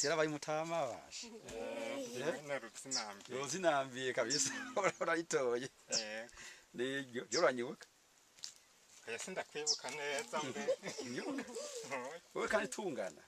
yarabaye mutama baje Yozinambiye kabisa urayitoye niryo yoranyibuka yasinda kwibuka neza mbe wowe kandi tungana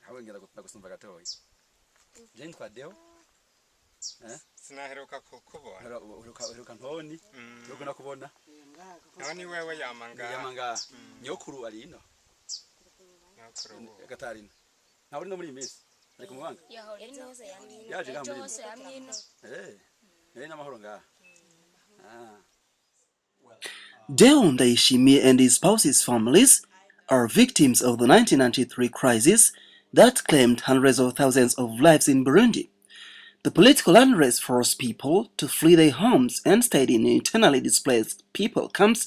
hawe ngenda gusumva gatoyi je ntwadeho sinaheruka kukubona uruka ntoni yo nakubona noni wewe yamanga nyokuru ari ino nyokuru gatarina ntaburi no muri imisi ari kumwanga yaje gamuri n'amahoro ngaha Deo Ndayishimiye and his spouse's families are victims of the 1993 crisis that claimed hundreds of thousands of lives in Burundi. The political unrest forced people to flee their homes and stayed in internally displaced people camps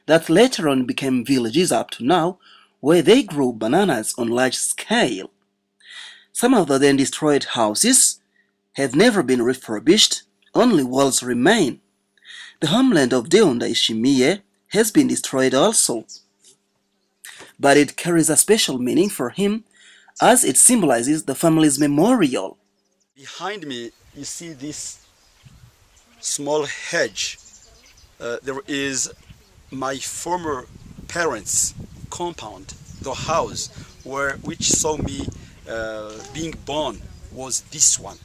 that later on became villages up to now, where they grew bananas on large scale. Some of the then destroyed houses have never been refurbished, only walls remain. The homeland of Deo Ndayishimiye has been destroyed also, but it carries a special meaning for him as it symbolizes the family's memorial. Behind me, you see this small hedge. There is my former parents' compound, the house which saw me being born was this one.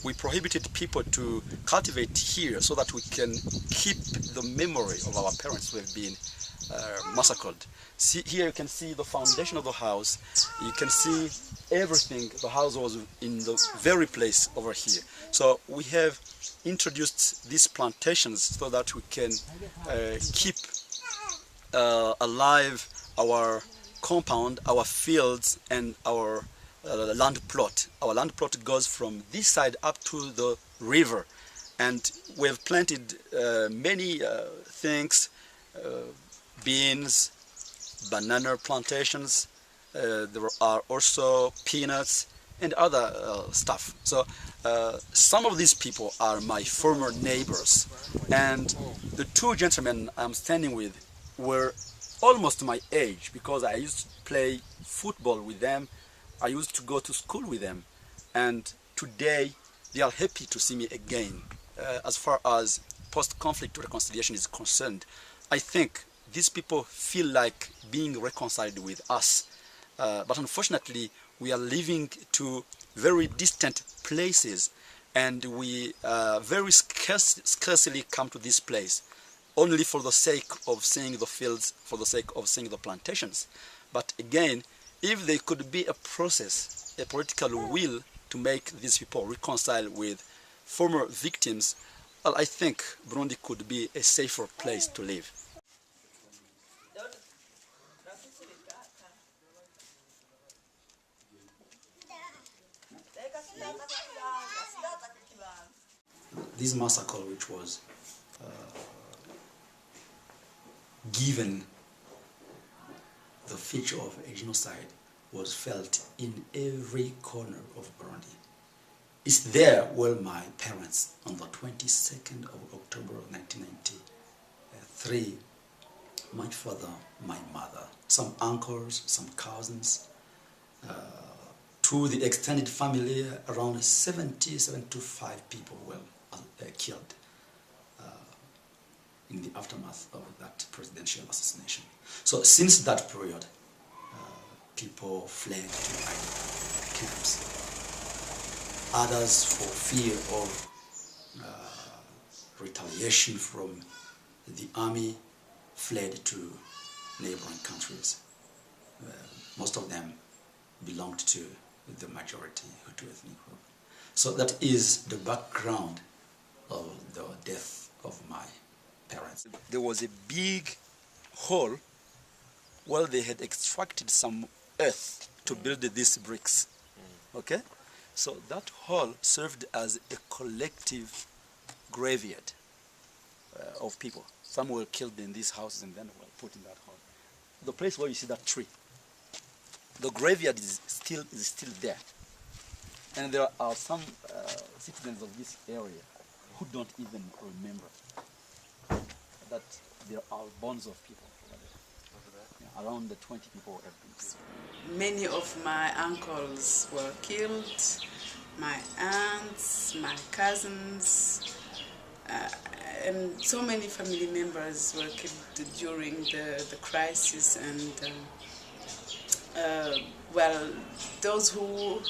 We prohibited people to cultivate here so that we can keep the memory of our parents who have been massacred. See, here you can see the foundation of the house. You can see everything. The house was in the very place over here. So we have introduced these plantations so that we can keep alive our compound, our fields, and our land plot. Our land plot goes from this side up to the river, and we have planted many things, beans, banana plantations. There are also peanuts and other stuff. So some of these people are my former neighbors, and the two gentlemen I'm standing with were almost my age because I used to play football with them. I used to go to school with them, and today they are happy to see me again. As far as post-conflict reconciliation is concerned, I think these people feel like being reconciled with us. But unfortunately, we are living to very distant places, and we very scarcely come to this place, only for the sake of seeing the fields, for the sake of seeing the plantations. But again, if there could be a process, a political will to make these people reconcile with former victims, well, I think Burundi could be a safer place to live. This massacre, which was given the feature of a genocide, was felt in every corner of Burundi. It's there where my parents, on the 22nd of October 1993, my father, my mother, some uncles, some cousins, to the extended family, around 75 people were killed in the aftermath of that presidential assassination. So since that period, people fled to hiding camps. Others, for fear of retaliation from the army, fled to neighboring countries. Most of them belonged to the majority Hutu ethnic group. So that is the background of the death of my parents. There was a big hole where they had extracted some earth to build these bricks. Okay? So that hole served as a collective graveyard of people. Some were killed in these houses and then were put in that hole. The place where you see that tree, the graveyard is still there. And there are some citizens of this area who don't even remember that there are bones of people over there. Yeah, around the 20 people have been killed. Many of my uncles were killed, my aunts, my cousins, and so many family members were killed during the crisis. And well, those who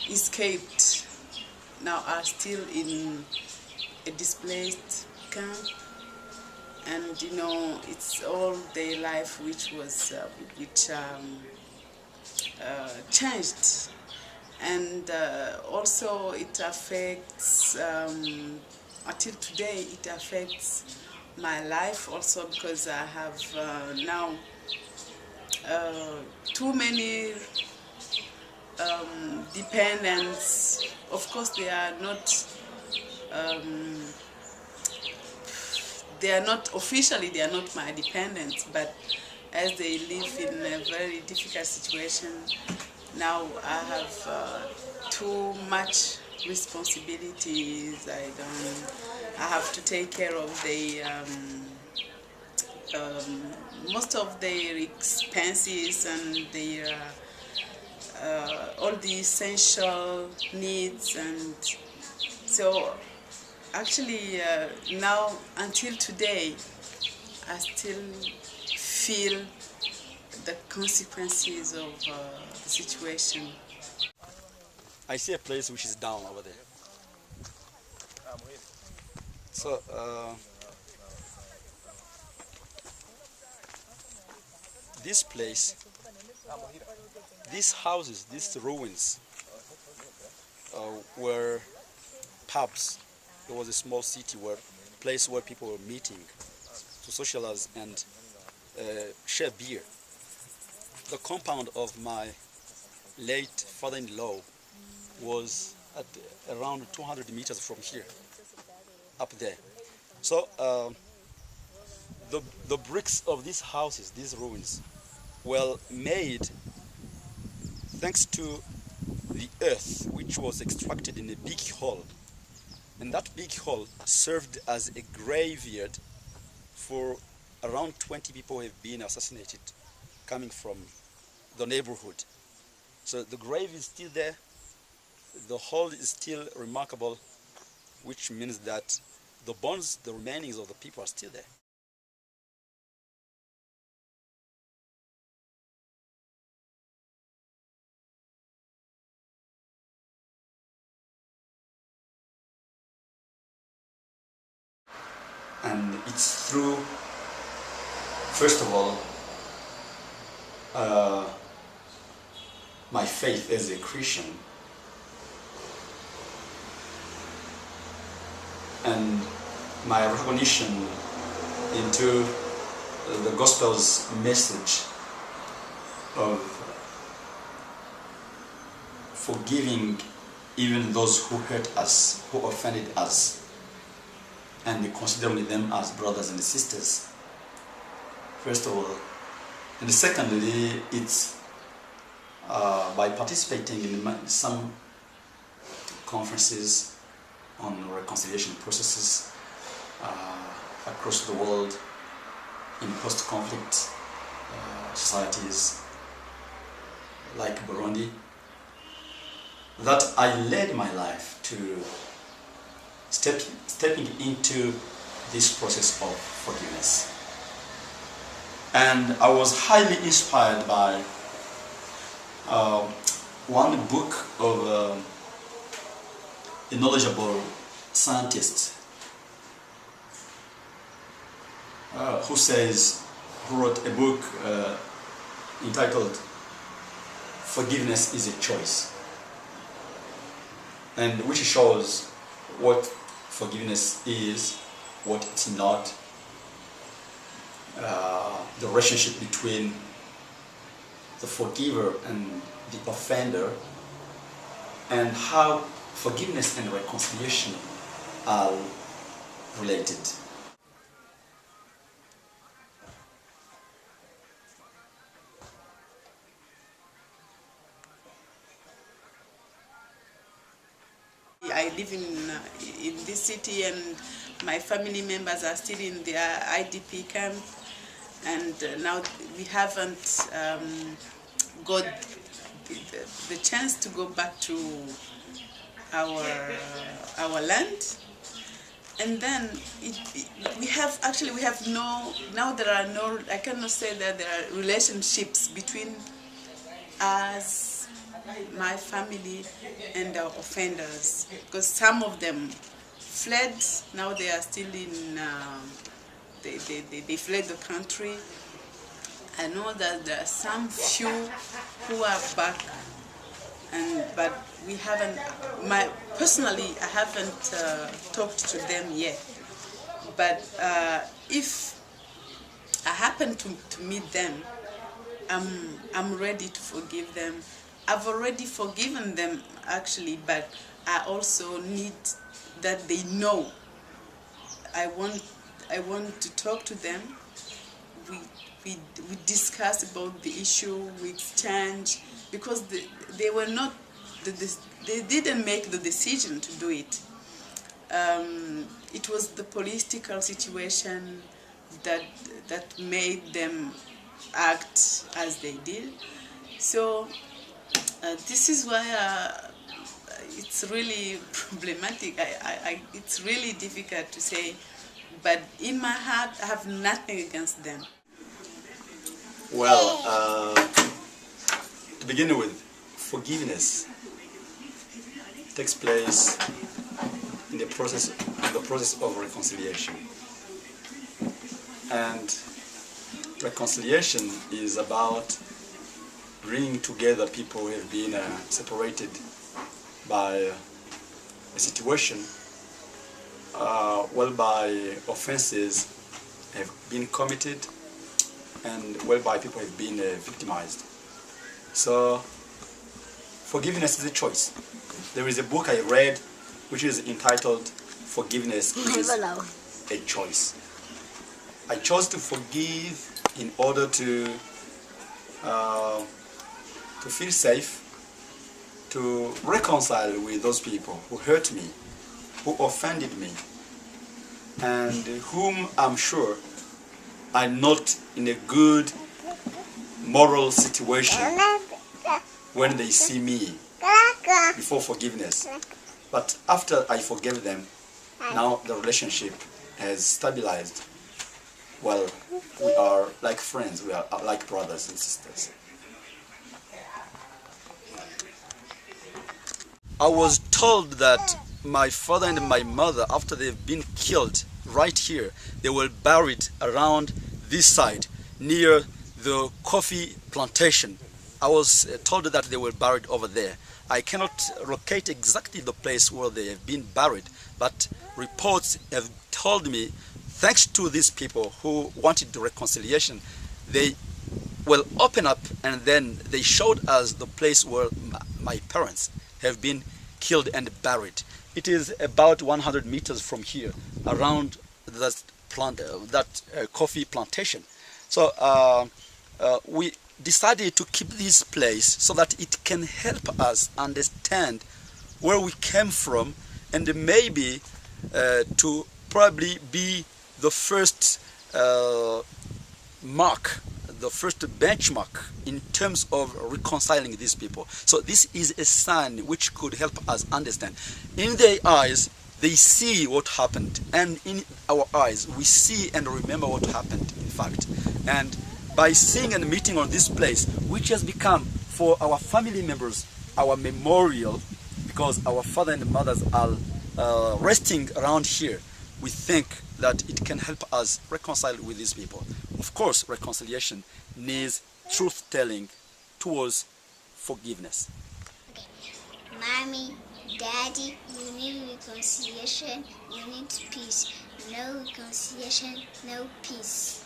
escaped now are still in a displaced camp, and you know, it's all their life which was changed. And also it affects until today it affects my life also, because I have now too many dependents. Of course they are not officially, they are not my dependents, but as they live in a very difficult situation, now I have too much responsibilities. I have to take care of the most of their expenses and their all the essential needs. And so actually now until today I still feel the consequences of the situation. I see a place which is down over there. So this place, these houses, these ruins were pubs. It was a small city, place where people were meeting to socialize and share beer. The compound of my late father-in-law was at around 200 meters from here, up there. So the bricks of these houses, these ruins, were made thanks to the earth which was extracted in a big hole. And that big hole served as a graveyard for around 20 people who have been assassinated coming from the neighborhood. So the grave is still there, the hole is still remarkable, which means that the bones, the remainings of the people are still there. And it's through, first of all, my faith as a Christian, and my recognition into the gospel's message of forgiving even those who hurt us, who offended us, and considering them as brothers and sisters, first of all. And secondly, it's by participating in some conferences on reconciliation processes across the world in post-conflict societies like Burundi, that I led my life to stepping into this process of forgiveness. And I was highly inspired by one book of a knowledgeable scientist who wrote a book entitled "Forgiveness is a Choice," and which shows what forgiveness is, what it's not, the relationship between the forgiver and the offender, and how forgiveness and reconciliation are related. I live in this city, and my family members are still in their IDP camp, and now we haven't got the chance to go back to our land. And then we have no, now there are no, I cannot say that there are relationships between us, my family, and our offenders, because some of them fled. Now they are still in, they fled the country. I know that there are some few who are back, but we haven't, personally, I haven't talked to them yet. But if I happen to meet them, I'm ready to forgive them. I've already forgiven them, actually, but I also need that they know. I want to talk to them. We discuss about the issue, we exchange, because they were not, they didn't make the decision to do it. It was the political situation that made them act as they did. So this is why it's really problematic. It's really difficult to say, but in my heart I have nothing against them. Well, to begin with, forgiveness takes place in the process of reconciliation. And reconciliation is about bringing together people who have been separated by a situation whereby offenses have been committed and whereby people have been victimized. So forgiveness is a choice. There is a book I read which is entitled "Forgiveness is a Choice." I chose to forgive in order to feel safe, to reconcile with those people who hurt me, who offended me, and whom I'm sure are not in a good moral situation when they see me before forgiveness. But after I forgive them, now the relationship has stabilized. Well, we are like friends, we are like brothers and sisters. I was told that my father and my mother, after they've been killed right here, they were buried around this side near the coffee plantation. I was told that they were buried over there. I cannot locate exactly the place where they have been buried, but reports have told me, thanks to these people who wanted the reconciliation, they will open up and then they showed us the place where my parents have been killed and buried. It is about 100 meters from here, around that coffee plantation. So we decided to keep this place so that it can help us understand where we came from, and maybe to probably be the first mark, the first benchmark in terms of reconciling these people. So this is a sign which could help us understand. In their eyes, they see what happened, and in our eyes, we see and remember what happened, in fact. And by seeing and meeting on this place, which has become for our family members our memorial, because our father and mothers are resting around here, we think that it can help us reconcile with these people. Of course, reconciliation needs truth-telling towards forgiveness. Okay. Mommy, Daddy, you need reconciliation, you need peace. No reconciliation, no peace.